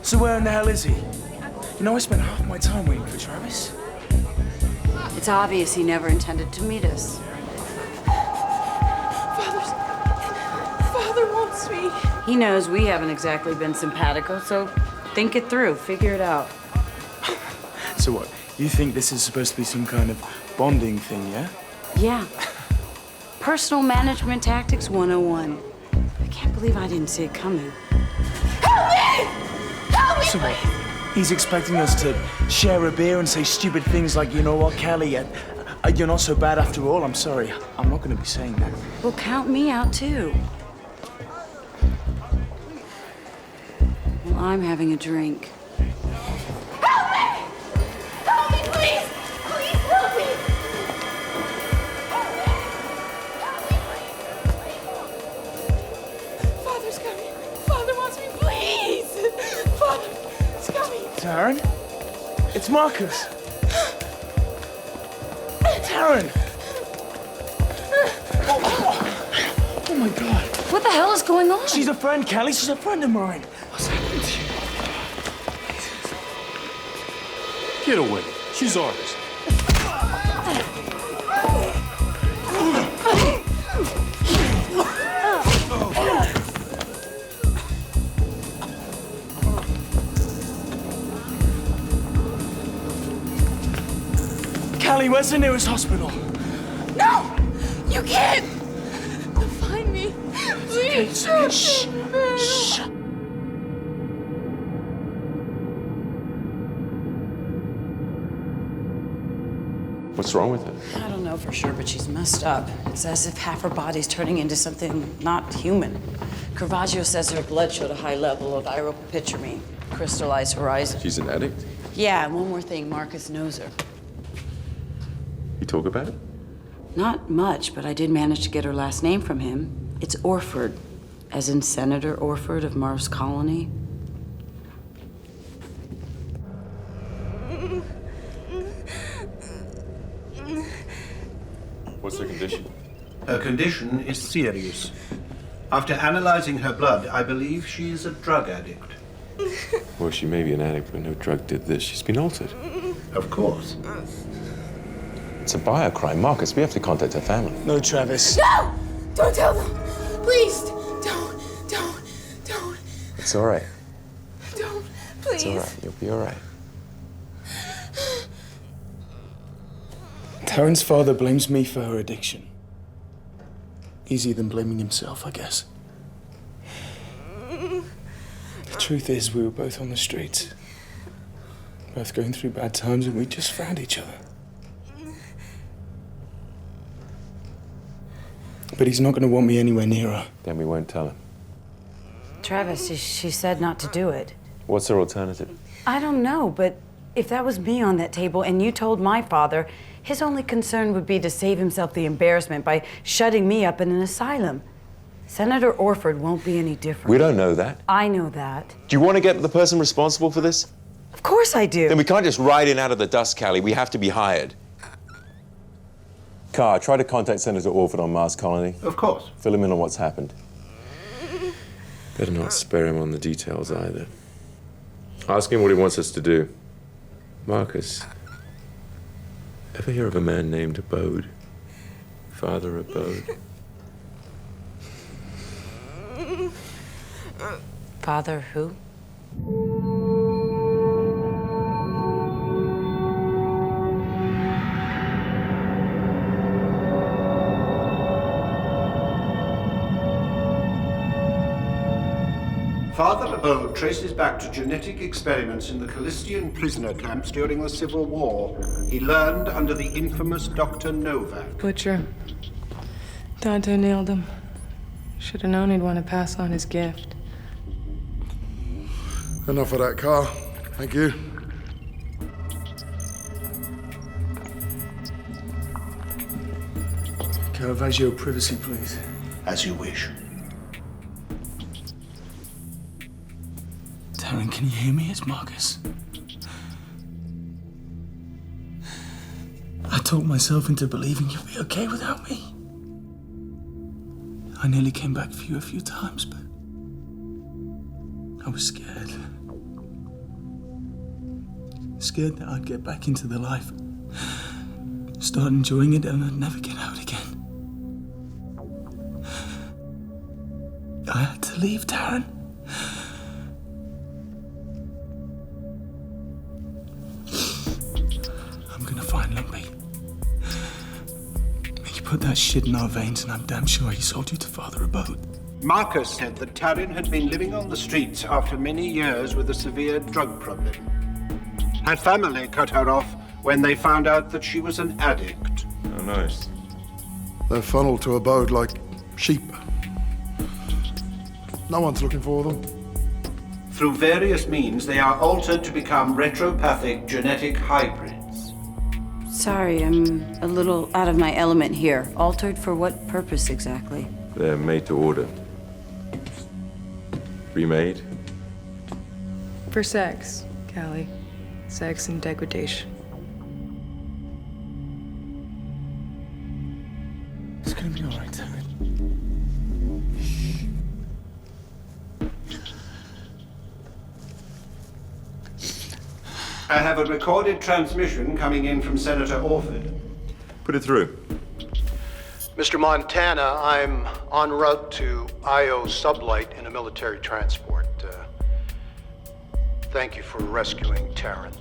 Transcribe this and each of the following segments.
So where in the hell is he? You know, I spent half my time waiting for Travis. It's obvious he never intended to meet us. Father wants me. He knows we haven't exactly been simpatico, so think it through, figure it out. So what, you think this is supposed to be some kind of bonding thing, yeah? Yeah. Personal management tactics 101. I can't believe I didn't see it coming. Help me! Help me, So what? please! He's expecting us to share a beer and say stupid things like, you know what, Kelly, you're not so bad after all. I'm sorry. I'm not going to be saying that. Well, count me out, too. Well, I'm having a drink. Help me! Help me, please! Please help me! Help me! Help me, please! Father's coming. Father wants me, please! Father's coming. Taryn? It's Marcus. Taryn! Oh my God. What the hell is going on? She's a friend, Kelly. She's a friend of mine. What's happening to you? Get away. She's ours. Kelly, where's the nearest hospital? No! You can't! Find me. Please. Okay, shh. Shh. What's wrong with her? I don't know for sure, but she's messed up. It's as if half her body's turning into something not human. Caravaggio says her blood showed a high level of iropopyramine, crystallized horizon. She's an addict? Yeah, and one more thing, Marcus knows her. You talk about it? Not much, but I did manage to get her last name from him. It's Orford, as in Senator Orford of Mars Colony. What's her condition? Her condition is serious. After analyzing her blood, I believe she is a drug addict. Well, she may be an addict, but no drug did this. She's been altered. Of course. It's a biocrime. Marcus, we have to contact her family. No, Travis. No! Don't tell them. Please. Don't. It's all right. Don't. Please. It's all right. You'll be all right. Taryn's father blames me for her addiction. Easier than blaming himself, I guess. The truth is, we were both on the streets. Both going through bad times, and we just found each other. But he's not going to want me anywhere near her. Then we won't tell him. Travis, she said not to do it. What's her alternative? I don't know, but if that was me on that table and you told my father, his only concern would be to save himself the embarrassment by shutting me up in an asylum. Senator Orford won't be any different. We don't know that. I know that. Do you want to get the person responsible for this? Of course I do. Then we can't just ride in out of the dust, Callie. We have to be hired. Carr, try to contact Senator Orford on Mars Colony. Of course. Fill him in on what's happened. Better not spare him on the details either. Ask him what he wants us to do. Marcus, ever hear of a man named Abode? Father Abode? Father who? Father Abode traces back to genetic experiments in the Callistian prisoner camps during the Civil War. He learned under the infamous Dr. Novak. Butcher. Dante nailed him. Should have known he'd want to pass on his gift. Enough of that, Carl. Thank you. Caravaggio, privacy, please. As you wish. Taryn, can you hear me? It's Marcus. I talked myself into believing you'd be okay without me. I nearly came back for you a few times, but I was scared. Scared that I'd get back into the life. Start enjoying it and I'd never get out again. I had to leave, Taryn. I'm gonna find Lumpy. He put that shit in our veins and I'm damn sure he sold you to Father Abode. Marcus said that Taryn had been living on the streets after many years with a severe drug problem. Her family cut her off when they found out that she was an addict. Oh, nice. They're funneled to Abode like sheep. No one's looking for them. Through various means, they are altered to become retropathic genetic hybrids. Sorry, I'm a little out of my element here. Altered for what purpose exactly? They're made to order. Remade? For sex, Callie. Sex and degradation. It's gonna be all right, Taryn. I have a recorded transmission coming in from Senator Orford. Put it through. Mr. Montana, I'm en route to Io Sublight in a military transport. Thank you for rescuing Taryn.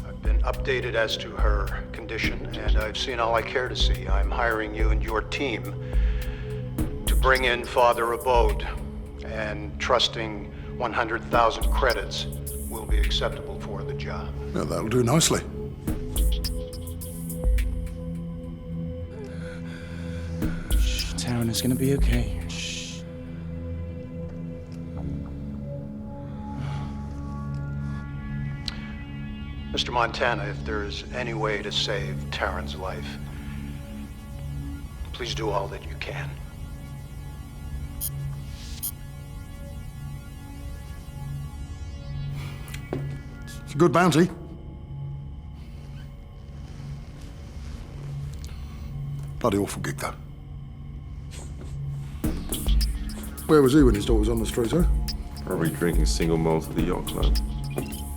I've been updated as to her condition, and I've seen all I care to see. I'm hiring you and your team to bring in Father Abode, and trusting 100,000 credits will be acceptable for the job. Yeah, that'll do nicely. Taryn is gonna be okay. Shh. Mr. Montana, if there is any way to save Taryn's life, please do all that you can. It's a good bounty. Bloody awful gig, though. Where was he when his daughter was on the street, huh? Probably drinking single malt at the yacht club.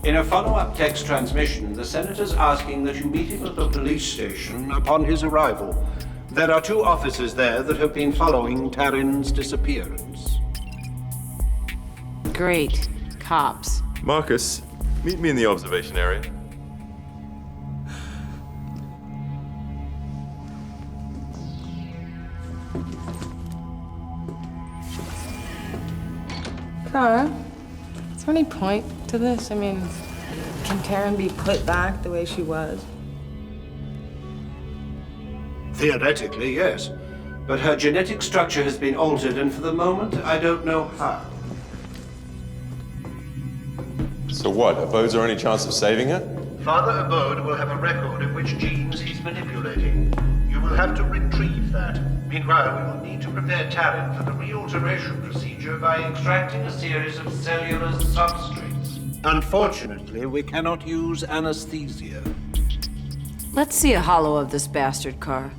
In a follow-up text transmission, the Senator's asking that you meet him at the police station upon his arrival. There are 2 officers there that have been following Taryn's disappearance. Great. Cops. Marcus, meet me in the observation area. Kara, is there any point to this? I mean, can Taryn be put back the way she was? Theoretically, yes. But her genetic structure has been altered, and for the moment, I don't know how. So what? Abode's there any chance of saving her? Father Abode will have a record of which genes he's manipulating. You will have to retrieve that. Meanwhile, we will need to prepare Taryn for the realteration procedure by extracting a series of cellular substrates. Unfortunately, we cannot use anesthesia. Let's see a hollow of this bastard car.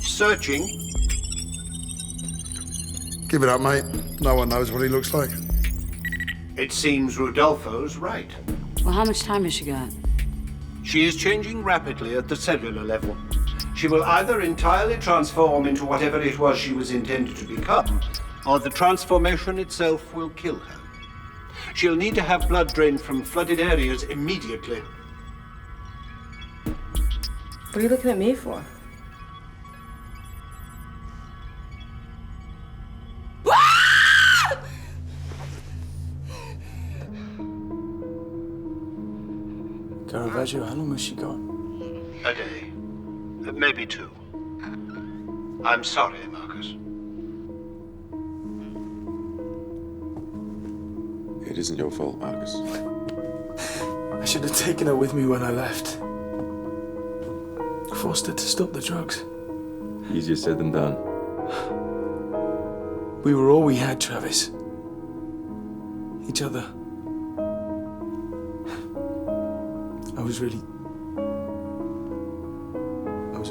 Searching. Give it up, mate. No one knows what he looks like. It seems Rudolfo's right. Well, how much time has she got? She is changing rapidly at the cellular level. She will either entirely transform into whatever it was she was intended to become, or the transformation itself will kill her. She'll need to have blood drained from flooded areas immediately. What are you looking at me for? Caravaggio, how long has she got? A day. Maybe 2. I'm sorry, Marcus. It isn't your fault, Marcus. I should have taken her with me when I left. Forced her to stop the drugs. Easier said than done. We were all we had, Travis. Each other. I was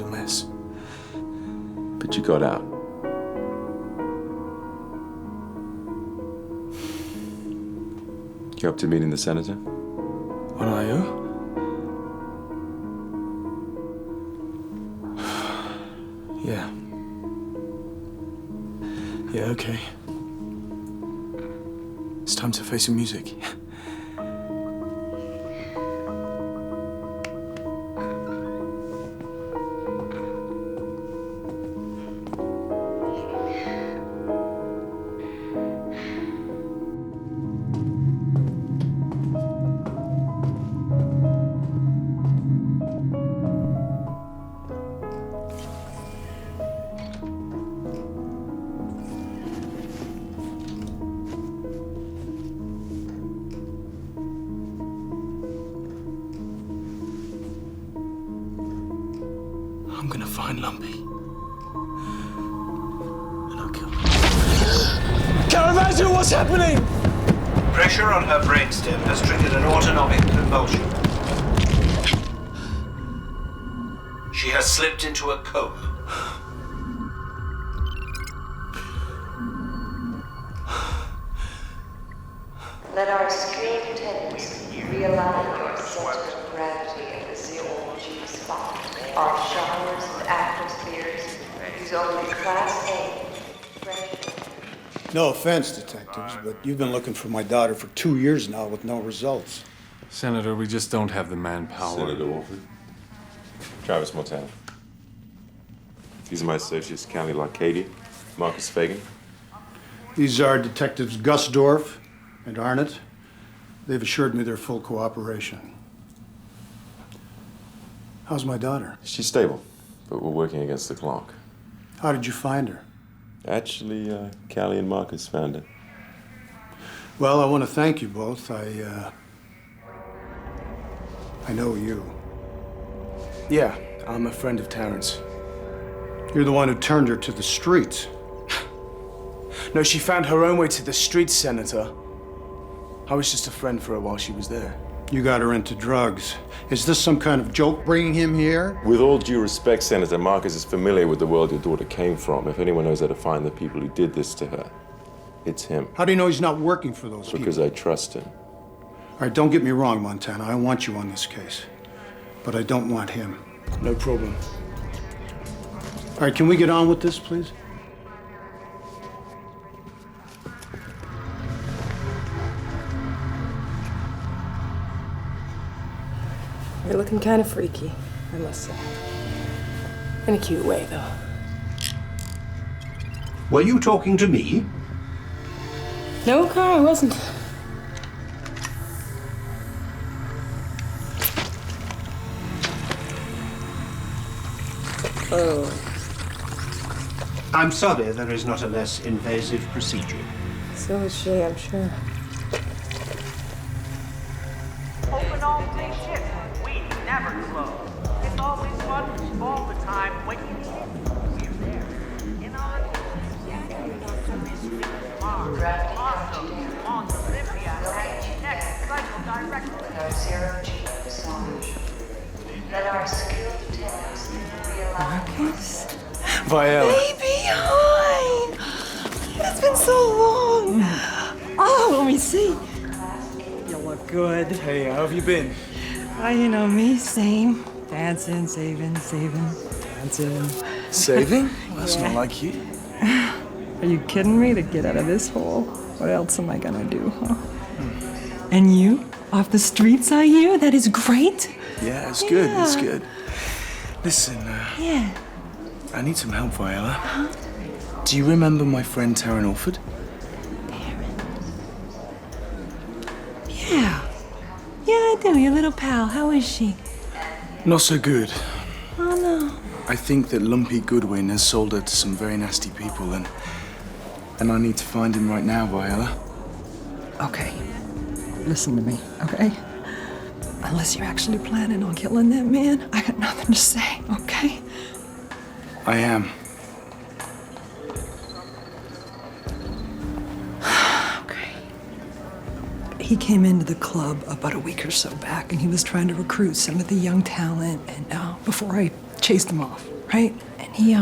a mess. But you got out. You up to meeting the senator? What are you? Yeah. Yeah, okay. It's time to face some music. I'm gonna find Lumpy. And I'll kill him. Can't imagine what's happening! Pressure on her brainstem has triggered an autonomic convulsion. She has slipped into a coma. Let our skilled attendants realign your center of gravity at the zero-G spot. Our showers and atmospheres use only Class A pressure. No offense, detectives, but you've been looking for my daughter for 2 years now with no results. Senator, we just don't have the manpower. Senator Orford. Travis Montana. These are my associates, Callie Larcady, Marcus Fagan. These are Detectives Gusdorf and Arnott. They've assured me their full cooperation. How's my daughter? She's stable, but we're working against the clock. How did you find her? Actually, Callie and Marcus found her. Well, I want to thank you both. I know you. Yeah, I'm a friend of Terrence. You're the one who turned her to the streets. No, she found her own way to the streets, Senator. I was just a friend for her while she was there. You got her into drugs. Is this some kind of joke bringing him here? With all due respect, Senator, Marcus is familiar with the world your daughter came from. If anyone knows how to find the people who did this to her, it's him. How do you know he's not working for those Because people? I trust him. All right, don't get me wrong, Montana. I want you on this case. But I don't want him. No problem. All right, can we get on with this, please? You're looking kind of freaky, I must say. In a cute way, though. Were you talking to me? No, Carl, I wasn't. Oh. I'm sorry there is not a less invasive procedure. So is she, I'm sure. Open all day shift. We never close. It's always fun all the time when you need it. We're there. In our awesome. On Olympia. Next cycle director. With our zero-G massage. Let our skilled attendants realign. Marcus? Viola. Baby, hi! It's been so long. Oh, let me see. You look good. Hey, how have you been? You know me, same. Dancing, saving, dancing. Saving? Well, that's not like you. Are you kidding me? To get out of this hole? What else am I gonna do, huh? And you? Off the streets, are you? That is great. Yeah, it's good, it's good. Listen, Yeah. I need some help, Viola. Do you remember my friend Taryn Orford? Yeah. Yeah, I do. Your little pal. How is she? Not so good. Oh, no. I think that Lumpy Goodwin has sold her to some very nasty people, and I need to find him right now, Viola. Okay. Listen to me, okay? Unless you're actually planning on killing that man, I got nothing to say, okay? I am. Okay. He came into the club about a week or so back, and he was trying to recruit some of the young talent, and before I chased him off, right? And he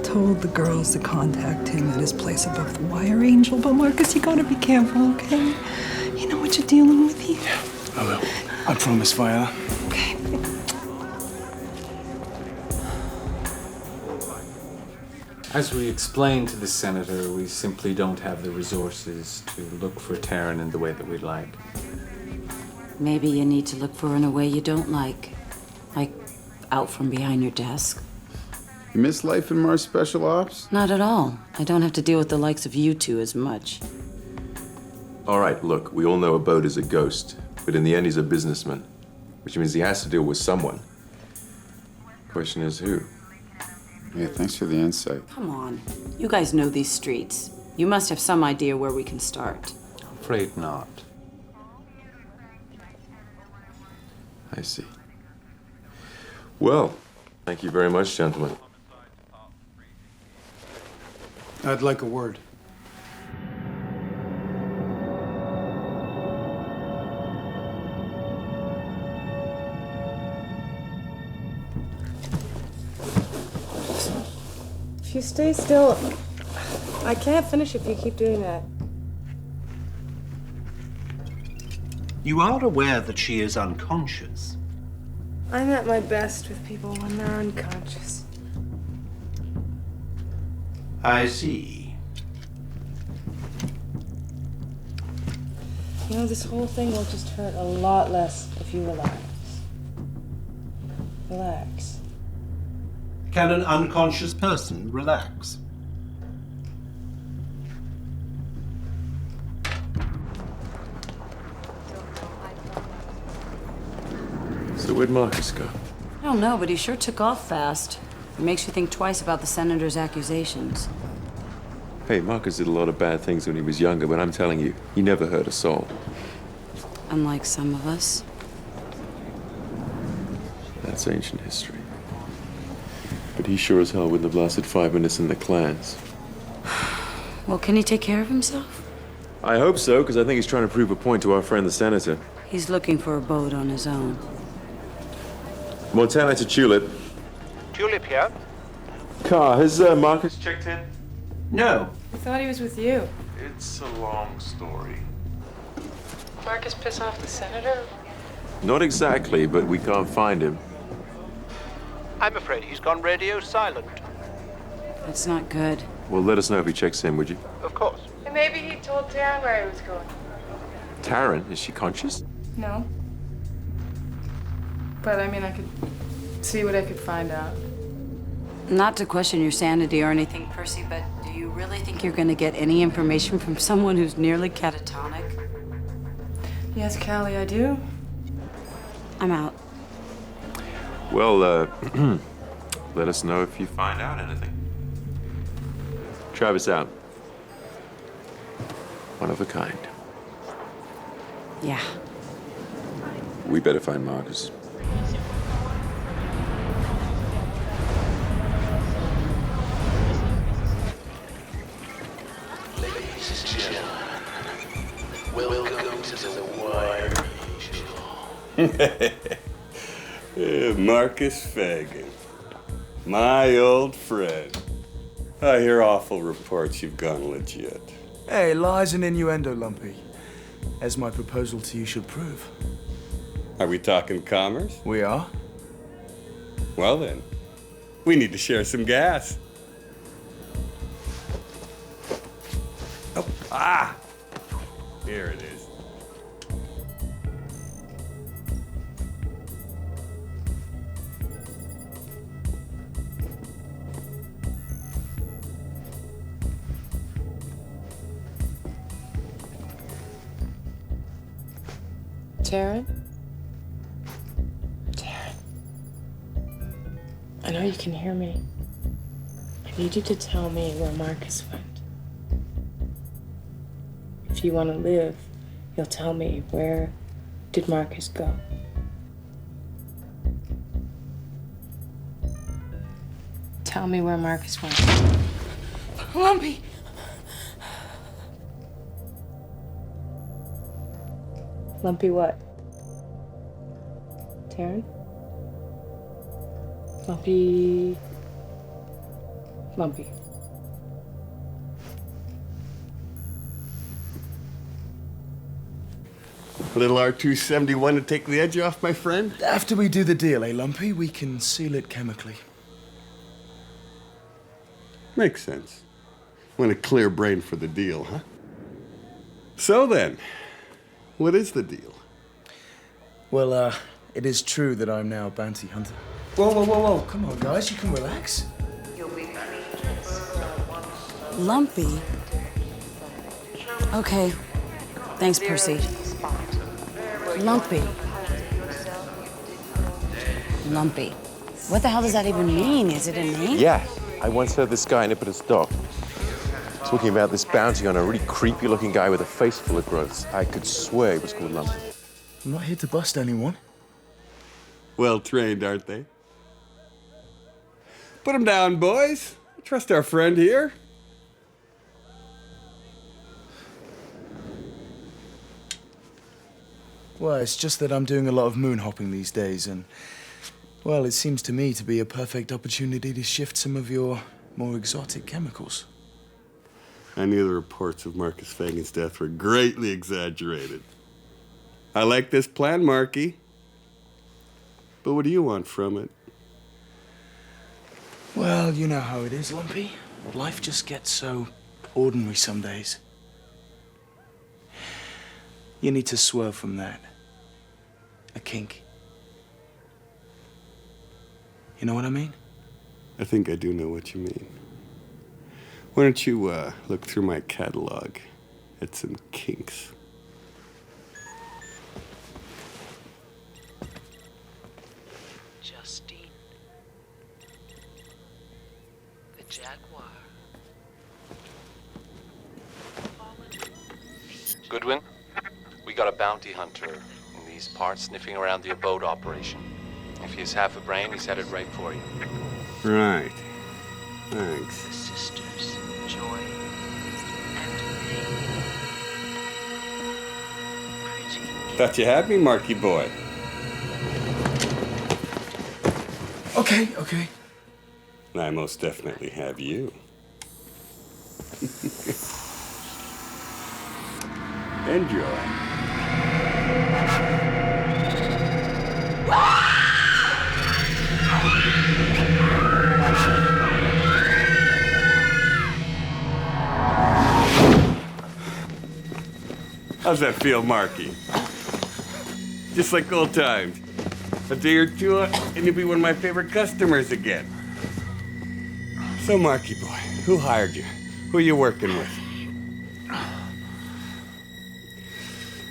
told the girls to contact him at his place above the Wire Angel. But Marcus, you gotta be careful, okay? You know what what you're dealing with here? I will. I promise, Viola. Okay. As we explained to the senator, we simply don't have the resources to look for Taryn in the way that we'd like. Maybe you need to look for her in a way you don't like out from behind your desk. You miss life in Mars Special Ops? Not at all. I don't have to deal with the likes of you two as much. All right, look, we all know a boat is a ghost, but in the end he's a businessman, which means he has to deal with someone. Question is who? Yeah, thanks for the insight. Come on. You guys know these streets. You must have some idea where we can start. I'm afraid not. I see. Well, thank you very much, gentlemen. I'd like a word. If you stay still, I can't finish if you keep doing that. You are aware that she is unconscious. I'm at my best with people when they're unconscious. I see. You know, this whole thing will just hurt a lot less if you relax. Relax. Can an unconscious person relax? So where'd Marcus go? I don't know, but he sure took off fast. It makes you think twice about the senator's accusations. Hey, Marcus did a lot of bad things when he was younger, but I'm telling you, he never hurt a soul. Unlike some of us. That's ancient history. But he sure as hell wouldn't have lasted 5 minutes in the clans. Well, can he take care of himself? I hope so, because I think he's trying to prove a point to our friend the senator. He's looking for a boat on his own. Montana to Tulip. Tulip here? Car, has Marcus checked in? No. I thought he was with you. It's a long story. Marcus piss off the senator? Not exactly, but we can't find him. I'm afraid he's gone radio silent. That's not good. Well, let us know if he checks in, would you? Of course. And maybe he told Taryn where he was going. Taryn, is she conscious? No. But I mean, I could see what I could find out. Not to question your sanity or anything, Percy, but do you really think you're going to get any information from someone who's nearly catatonic? Yes, Callie, I do. I'm out. Well, let us know if you find out anything. Travis out. One of a kind. Yeah. We better find Marcus. Welcome to the wire. Marcus Fagan, my old friend. I hear awful reports you've gone legit. Hey, lies and innuendo, Lumpy. As my proposal to you should prove. Are we talking commerce? We are. Well then, we need to share some gas. Oh, ah! Here it is. Taryn? Taryn. I know you can hear me. I need you to tell me where Marcus went. If you want to live, you'll tell me, where did Marcus go? Tell me where Marcus went. Lumpy! Lumpy what? Taryn? Lumpy... Lumpy. Little R271 to take the edge off, my friend? After we do the deal, Lumpy? We can seal it chemically. Makes sense. Want a clear brain for the deal, huh? So then, what is the deal? Well, it is true that I'm now a bounty hunter. Whoa. Come on, guys, you can relax. You'll be Lumpy? Okay. Thanks, Percy. Lumpy. Lumpy. What the hell does that even mean? Is it a name? Yeah, I once heard this guy in Ipper's dock talking about this bounty on a really creepy-looking guy with a face full of growths. I could swear he was called Lumpy. I'm not here to bust anyone. Well trained, aren't they? Put him down, boys. Trust our friend here. Well, it's just that I'm doing a lot of moon hopping these days, and, well, it seems to me to be a perfect opportunity to shift some of your more exotic chemicals. I knew the reports of Marcus Fagan's death were greatly exaggerated. I like this plan, Marky. But what do you want from it? Well, you know how it is, Lumpy. Life just gets so ordinary some days. You need to swerve from that. A kink. You know what I mean? I think I do know what you mean. Why don't you look through my catalog at some kinks? Justine. The Jaguar. Goodwin, we got a bounty hunter in these parts sniffing around the abode operation. If he has half a brain, he's headed right for you. Right. Thanks. The sisters, joy and pain. Pretty. Thought you had me, Marky boy. Okay. I most definitely have you. Enjoy. How's that feel, Marky? Just like old times. A day or two, and you'll be one of my favorite customers again. So, Marky boy, who hired you? Who are you working with?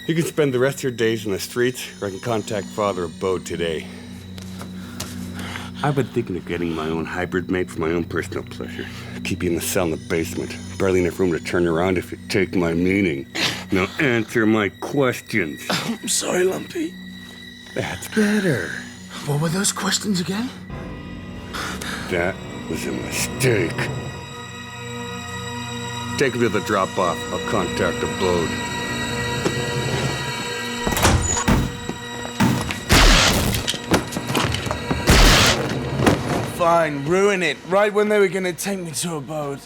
You can spend the rest of your days in the streets, or I can contact Father Abode today. I've been thinking of getting my own hybrid made for my own personal pleasure. Keep you in the cell in the basement. Barely enough room to turn around if you take my meaning. Now answer my questions. I'm sorry, Lumpy. That's better. What were those questions again? That was a mistake. Take him to the drop-off. I'll contact Abode. Fine, ruin it. Right when they were gonna take me to Abode.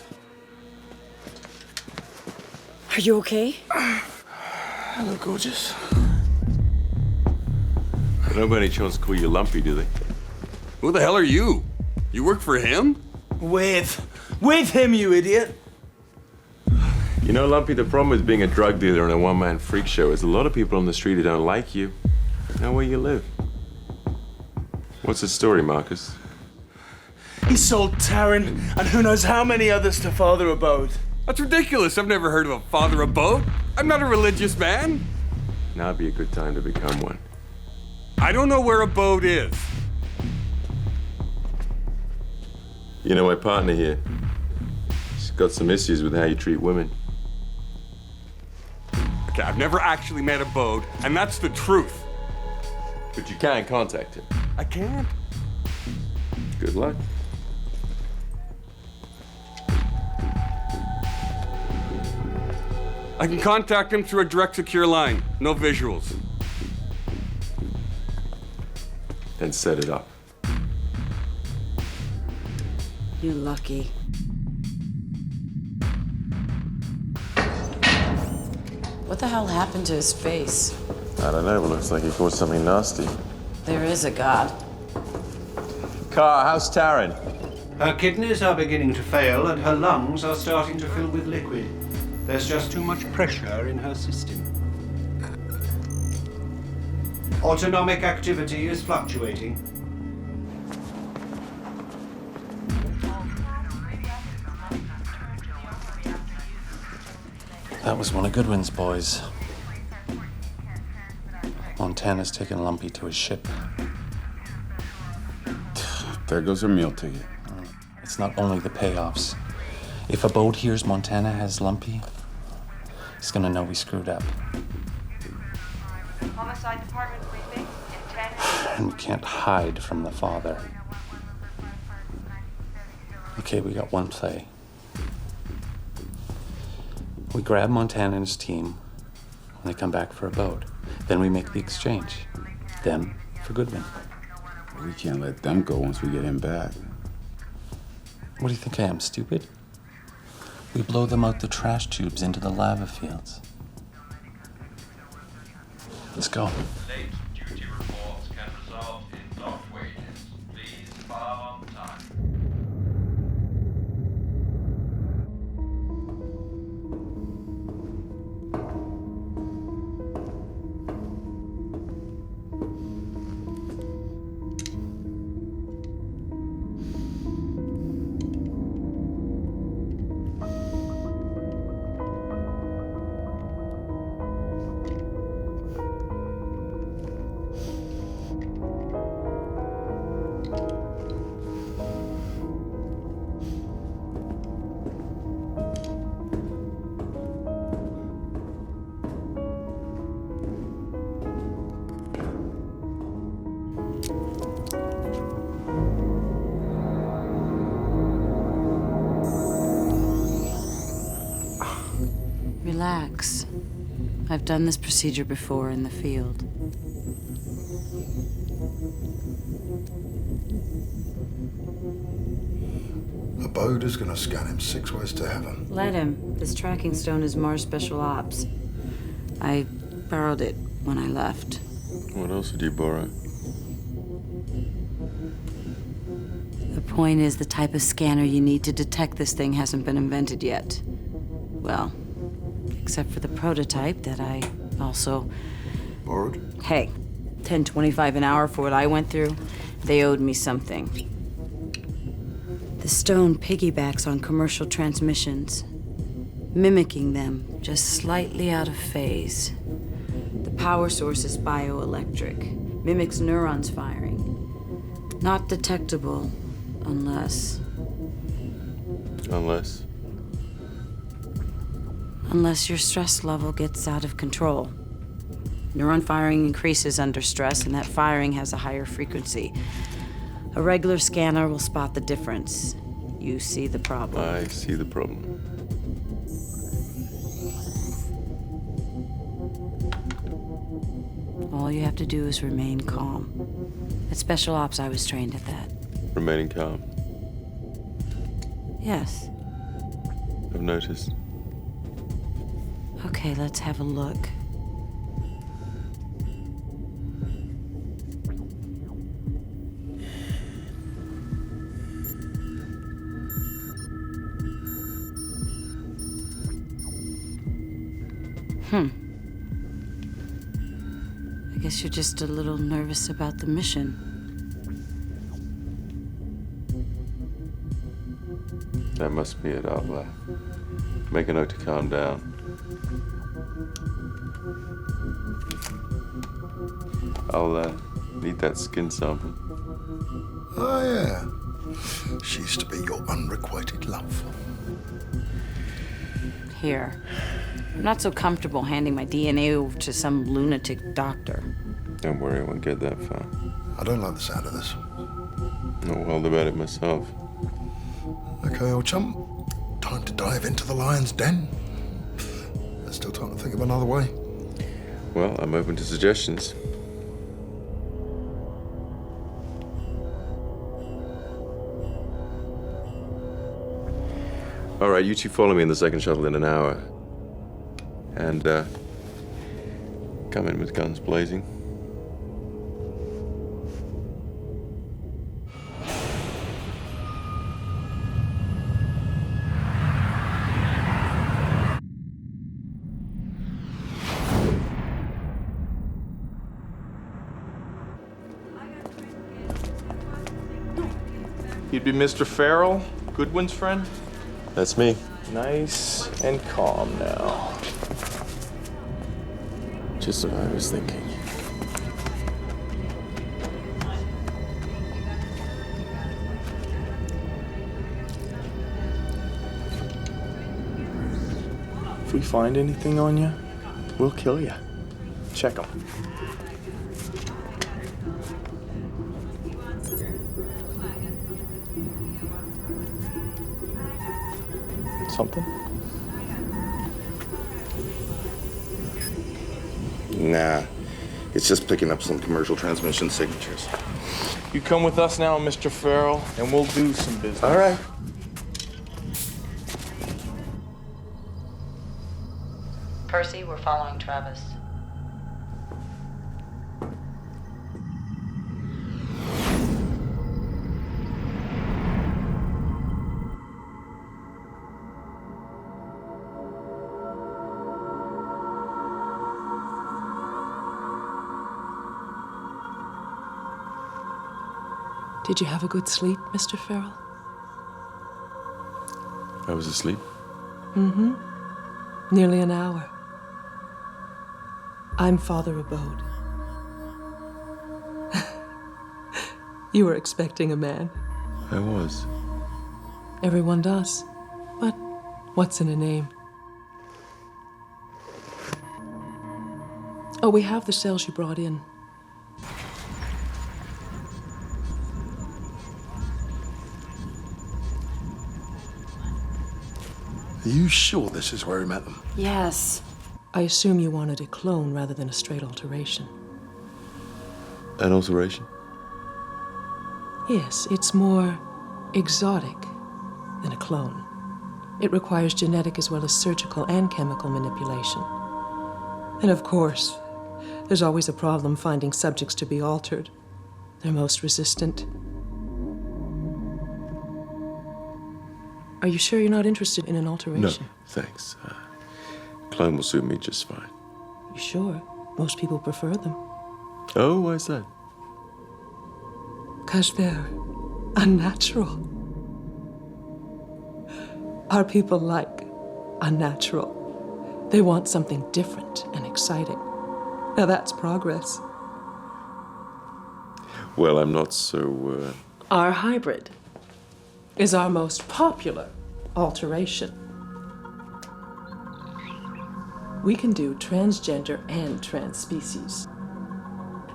Are you okay? Hello, gorgeous. They don't by any chance call you Lumpy, do they? Who the hell are you? You work for him? With him, you idiot. You know, Lumpy, the problem with being a drug dealer and a one-man freak show is a lot of people on the street who don't like you know where you live. What's the story, Marcus? He sold Taryn and who knows how many others to Father Abode. That's ridiculous. I've never heard of a Father Abode. I'm not a religious man. Now'd be a good time to become one. I don't know where Abode is. You know, my partner here, she's got some issues with how you treat women. Okay, I've never actually met Abode, and that's the truth. But you can contact him. I can't. Good luck. I can contact him through a direct secure line. No visuals. Then set it up. You're lucky. What the hell happened to his face? I don't know, but looks like he caused something nasty. There is a God. Car, how's Taryn? Her kidneys are beginning to fail and her lungs are starting to fill with liquid. There's just too much pressure in her system. Autonomic activity is fluctuating. That was one of Goodwin's boys. Montana's taken Lumpy to his ship. There goes her meal ticket. It's not only the payoffs. If a boat hears Montana has Lumpy, he's gonna know we screwed up. Homicide Department briefing in 10. And we can't hide from the father. Okay, we got one play. We grab Montana and his team when they come back for a boat. Then we make the exchange. Them for Goodwin. We can't let them go once we get him back. What do you think I am, stupid? We blow them out the trash tubes into the lava fields. Let's go. Late duty reports can result in docked wages. Please file on time. Relax. I've done this procedure before in the field. A boat is gonna scan him 6 ways to heaven. Let him. This tracking stone is Mars Special Ops. I borrowed it when I left. What else did you borrow? The point is, the type of scanner you need to detect this thing hasn't been invented yet. Well, except for the prototype that I also... Borrowed? Hey, $10.25 an hour for what I went through. They owed me something. The stone piggybacks on commercial transmissions, mimicking them, just slightly out of phase. The power source is bioelectric, mimics neurons firing. Not detectable unless... Unless your stress level gets out of control. Neuron firing increases under stress, and that firing has a higher frequency. A regular scanner will spot the difference. You see the problem. I see the problem. All you have to do is remain calm. At Special Ops, I was trained at that. Remaining calm. Yes. I've noticed. Okay, let's have a look. I guess you're just a little nervous about the mission. That must be it, I'll make a note to calm down. I'll need that skin sample. Oh, yeah. She used to be your unrequited love. Here. I'm not so comfortable handing my DNA over to some lunatic doctor. Don't worry, I won't get that far. I don't like the sound of this. Not wild about it myself. Okay, old chump. Time to dive into the lion's den. There's still time to think of another way. Well, I'm open to suggestions. All right, you two follow me in the second shuttle in an hour. And, Come in with guns blazing. You'd be Mr. Farrell, Goodwin's friend? That's me. Nice and calm now. Just what I was thinking. If we find anything on you, we'll kill you. Check them. Something? Nah, it's just picking up some commercial transmission signatures. You come with us now, Mr. Farrell, and we'll do some business. All right. Percy, we're following Travis. Did you have a good sleep, Mr. Farrell? I was asleep. Mm-hmm. Nearly an hour. I'm Father Abode. You were expecting a man. I was. Everyone does. But what's in a name? Oh, we have the cells you brought in. Are you sure this is where he met them? Yes. I assume you wanted a clone rather than a straight alteration. An alteration? Yes, it's more exotic than a clone. It requires genetic as well as surgical and chemical manipulation. And of course, there's always a problem finding subjects to be altered. They're most resistant. Are you sure you're not interested in an alteration? No, thanks. Clone will suit me just fine. You sure? Most people prefer them. Oh, why's that? 'Cause they're unnatural. Our people like unnatural. They want something different and exciting. Now that's progress. Well, I'm not so, Our hybrid is our most popular alteration. We can do transgender and transspecies.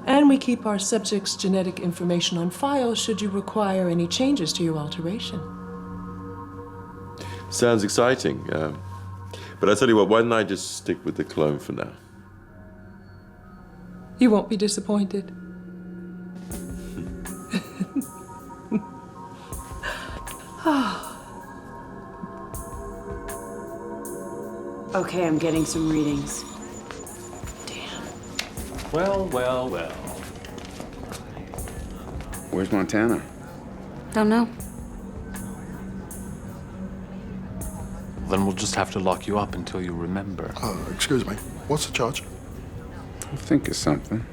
And we keep our subjects' genetic information on file should you require any changes to your alteration. Sounds exciting. But I tell you what, why don't I just stick with the clone for now? You won't be disappointed. Okay, I'm getting some readings. Well, well, well. Where's Montana? Don't know. Then we'll just have to lock you up until you remember. Excuse me. What's the charge? I'll think of something.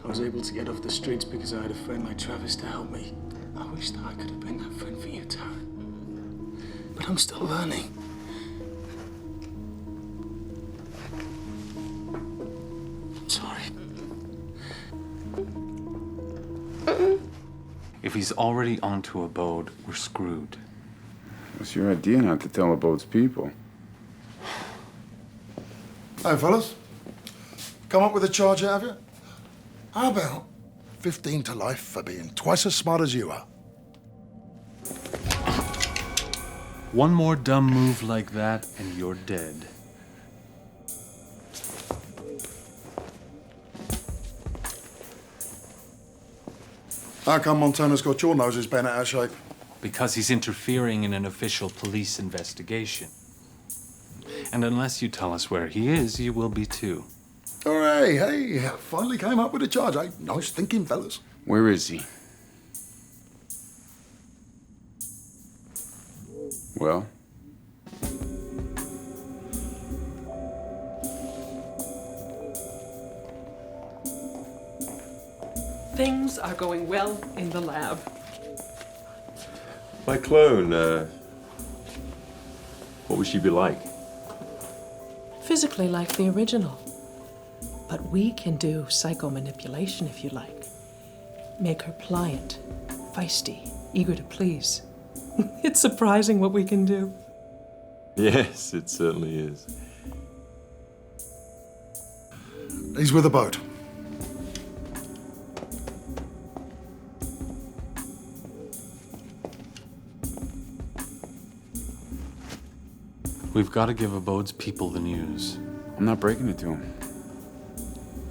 I was able to get off the streets because I had a friend like Travis to help me. I wish that I could have been that friend for you, Taryn. But I'm still learning. I'm sorry. If he's already onto Abode, we're screwed. What's your idea not to tell Abode's people? Hey, fellas. Come up with a charge out of you? How about 15 to life for being twice as smart as you are? One more dumb move like that, and you're dead. How come Montana's got your noses bent out of shape? Because he's interfering in an official police investigation. And unless you tell us where he is, you will be too. Hooray, hey, finally came up with a charge, eh? Nice thinking, fellas. Where is he? Well? Things are going well in the lab. My clone, what would she be like? Physically like the original. But we can do psychomanipulation if you like. Make her pliant, feisty, eager to please. It's surprising what we can do. Yes, it certainly is. He's with a boat. We've got to give Abode's people the news. I'm not breaking it to him.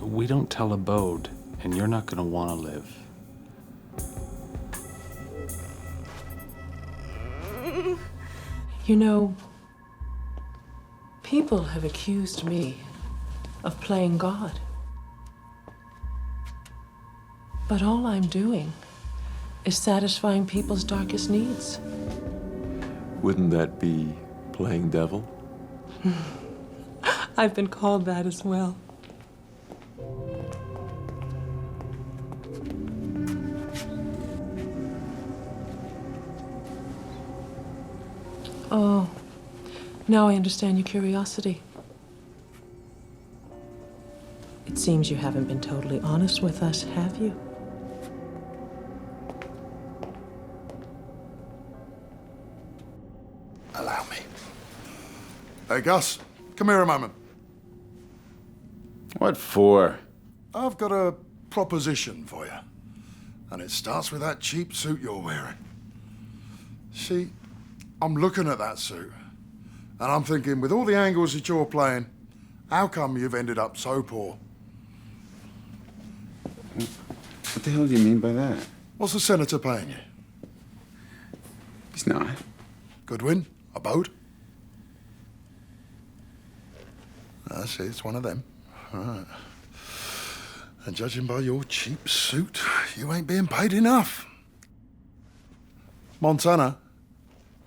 We don't tell Abode, and you're not going to want to live. You know, people have accused me of playing God. But all I'm doing is satisfying people's darkest needs. Wouldn't that be playing devil? I've been called that as well. Oh, now I understand your curiosity. It seems you haven't been totally honest with us, have you? Allow me. Hey, Gus, come here a moment. What for? I've got a proposition for you. And it starts with that cheap suit you're wearing. See, I'm looking at that suit, and I'm thinking, with all the angles that you're playing, how come you've ended up so poor? What the hell do you mean by that? What's the senator paying you? He's not. Goodwin? A boat? I see, it's one of them. All right. And judging by your cheap suit, you ain't being paid enough. Montana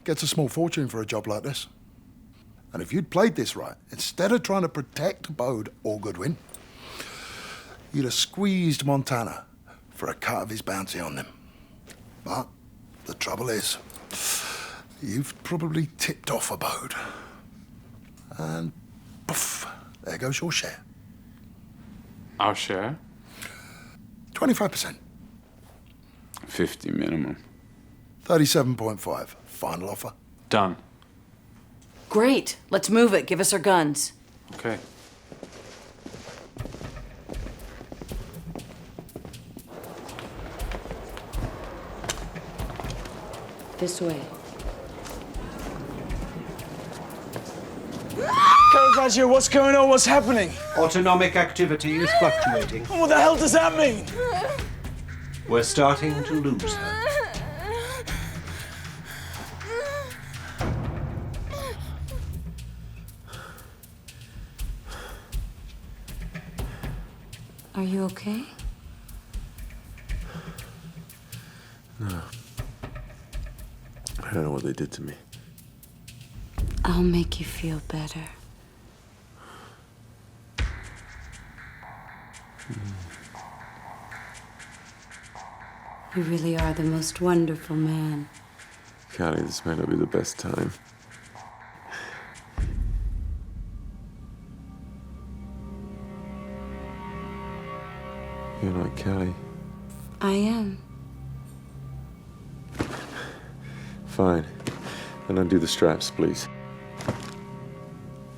gets a small fortune for a job like this. And if you'd played this right, instead of trying to protect Bode or Goodwin, you'd have squeezed Montana for a cut of his bounty on them. But the trouble is, you've probably tipped off a Bode. And poof, there goes your share. Our share? 25%. 50 minimum. 37.5. Final offer. Done. Great. Let's move it. Give us our guns. Okay. This way. Caravaggio, what's going on? What's happening? Autonomic activity is fluctuating. What the hell does that mean? We're starting to lose her. Are you okay? No. I don't know what they did to me. I'll make you feel better. You really are the most wonderful man. Callie, this may not be the best time. You're not Callie. I am. Fine. And undo the straps, please.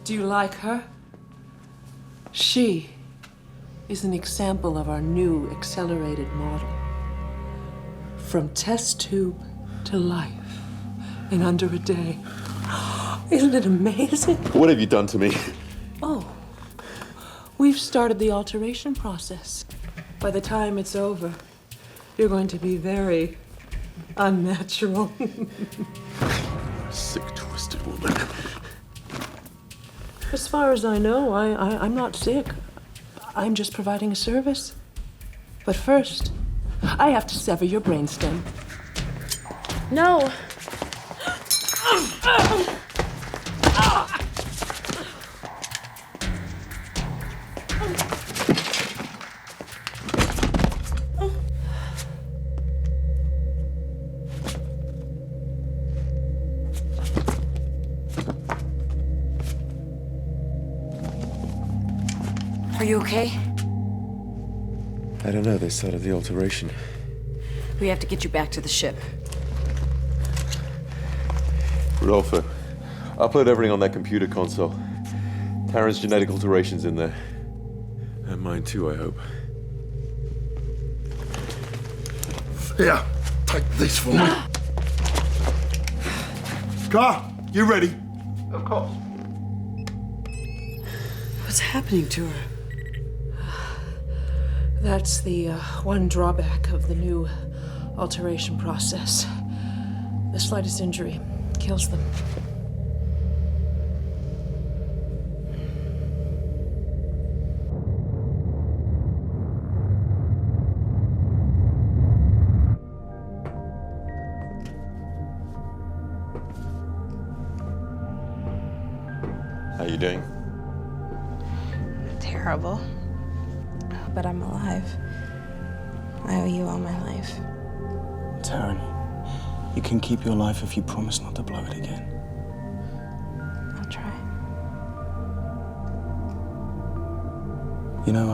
Do you like her? She is an example of our new accelerated model. From test tube to life in under a day. Isn't it amazing? What have you done to me? Oh, we've started the alteration process. By the time it's over, You're going to be very unnatural. Sick, twisted woman. As far as I know, I'm not sick. I'm just providing a service. But first, I have to sever your brainstem. No. Are you okay? I don't know, they started the alteration. We have to get you back to the ship. Rodolfo, upload everything on that computer console. Taryn's genetic alteration's in there. And mine too, I hope. Here, take this for me. Car, you ready? Of course. What's happening to her? That's the one drawback of the new alteration process. The slightest injury kills them. How you doing? Terrible. But I'm alive. I owe you all my life. Taryn, you can keep your life if you promise not to blow it again. I'll try. You know,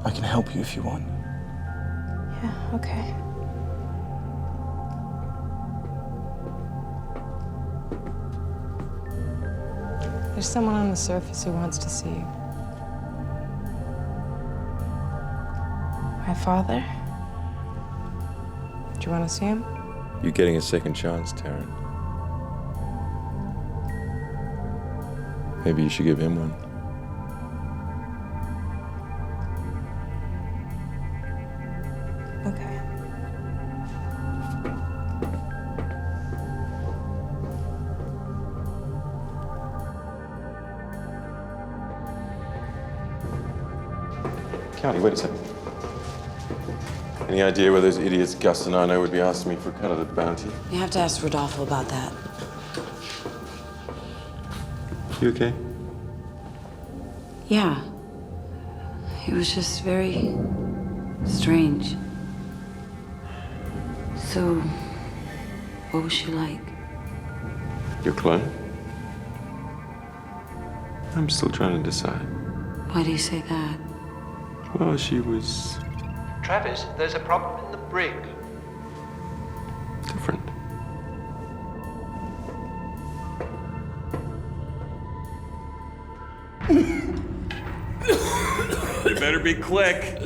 I can help you if you want. Yeah, okay. There's someone on the surface who wants to see you. My father? Do you want to see him? You're getting a second chance, Taryn. Maybe you should give him one. Okay. County, wait a second. Any idea where those idiots Gus and Arno would be asking me for a cut of the bounty? You have to ask Rodolfo about that. You okay? Yeah. It was just very strange. So, what was she like? Your clone? I'm still trying to decide. Why do you say that? Well, she was Travis, there's a problem in the brig. different. You better be quick.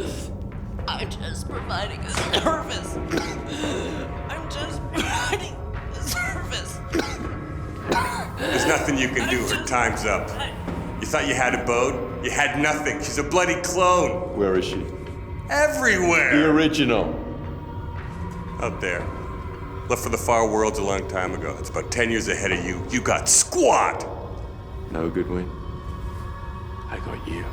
I'm just providing a service. I'm just providing a service. There's nothing you can do. Her time's up. You thought you had a boat? You had nothing. She's a bloody clone. Where is she? Everywhere. The original. Out there. Left for the far worlds a long time ago. It's about 10 years ahead of you. You got squat. No, Goodwin. I got you.